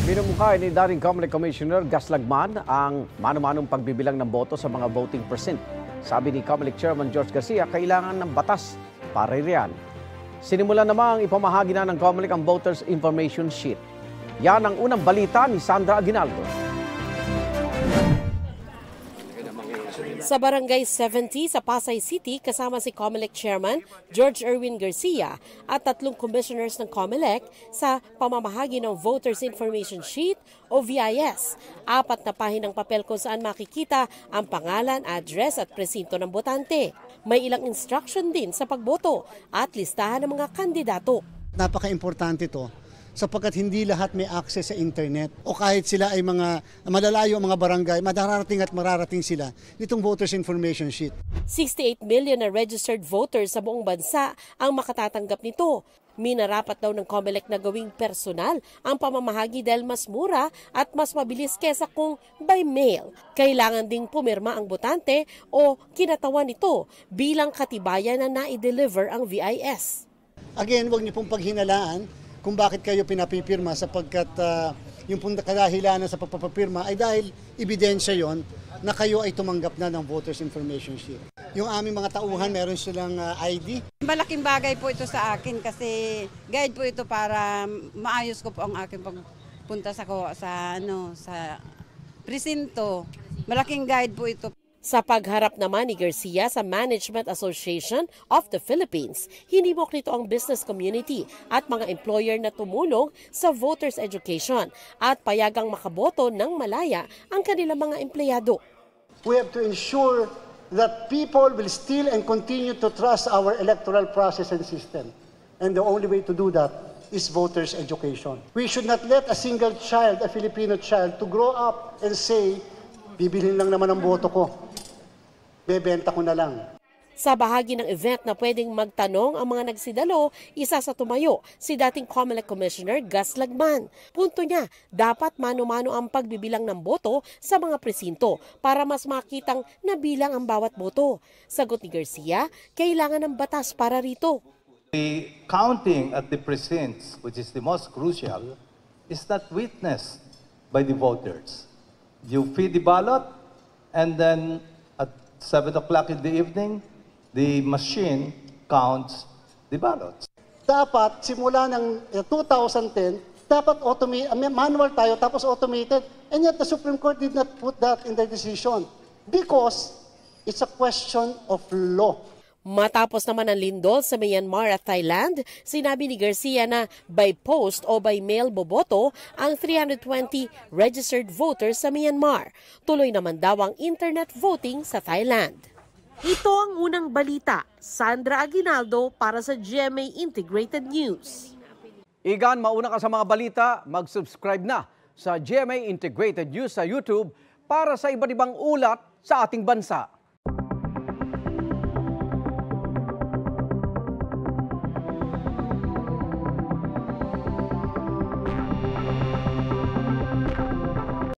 Minumukha ni dating Comelec Commissioner Gus Lagman ang mano-manong pagbibilang ng boto sa mga voting percent. Sabi ni Comelec Chairman George Garcia, kailangan ng batas para riyan. Sinimulan namang ipamahagi na ng Comelec ang Voters Information Sheet. Yan ang unang balita ni Sandra Aguinaldo. Sa Barangay 70 sa Pasay City, kasama si Comelec Chairman George Erwin Garcia at 3 commissioners ng Comelec sa pamamahagi ng Voters Information Sheet o VIS. 4 na pahinang papel kung saan makikita ang pangalan, address at presinto ng botante. May ilang instruction din sa pagboto at listahan ng mga kandidato. Napaka-importante ito sapagkat hindi lahat may access sa internet o kahit sila ay mga malalayo mga barangay, madararating at mararating sila nitong Voters Information Sheet. 68 million na registered voters sa buong bansa ang makatatanggap nito. Minarapat daw ng Comelec na gawing personal ang pamamahagi dahil mas mura at mas mabilis kesa kung by mail. Kailangan ding pumirma ang botante o kinatawan nito bilang katibayan na na-deliver ang VIS. Again, huwag niyo pong paghinalaan kung bakit kayo pinapipirma sapagkat yung pong kadahilanan sa pagpapapirma ay dahil ebidensya yon na kayo ay tumanggap na ng Voters Information Sheet. Yung aming mga tauhan, meron silang ID. Malaking bagay po ito sa akin kasi guide po ito para maayos ko po ang aking pagpunta sa presinto. Malaking guide po ito. Sa pagharap naman ni Garcia sa Management Association of the Philippines, hinimok nito ang business community at mga employer na tumulong sa voters education at payagang makaboto ng malaya ang kanilang mga empleyado. We have to ensure that people will still and continue to trust our electoral process and system. And the only way to do that is voters education. We should not let a single child, a Filipino child, to grow up and say, bibilhin lang naman ang boto ko. Bebenta ko na lang. Sa bahagi ng event na pwedeng magtanong ang mga nagsidalo, isa sa tumayo si dating Comelec Commissioner Gus Lagman. Punto niya, dapat mano-mano ang pagbibilang ng boto sa mga presinto para mas makitang nabilang ang bawat boto. Sagot ni Garcia, kailangan ng batas para rito. The counting at the precincts, which is the most crucial, is not witnessed by the voters. You feed the ballot and then at 7 o'clock in the evening, the machine counts the ballots. Dapat, simula ng 2010, dapat manual tayo, tapos automated. And yet the Supreme Court did not put that in their decision because it's a question of law. Matapos naman ang lindol sa Myanmar at Thailand, sinabi ni Garcia na by post o by mail boboto ang 320 registered voters sa Myanmar. Tuloy naman daw ang internet voting sa Thailand. Ito ang unang balita. Sandra Aguinaldo para sa GMA Integrated News. Igan, mauna ka sa mga balita, mag-subscribe na sa GMA Integrated News sa YouTube para sa iba't ibang ulat sa ating bansa.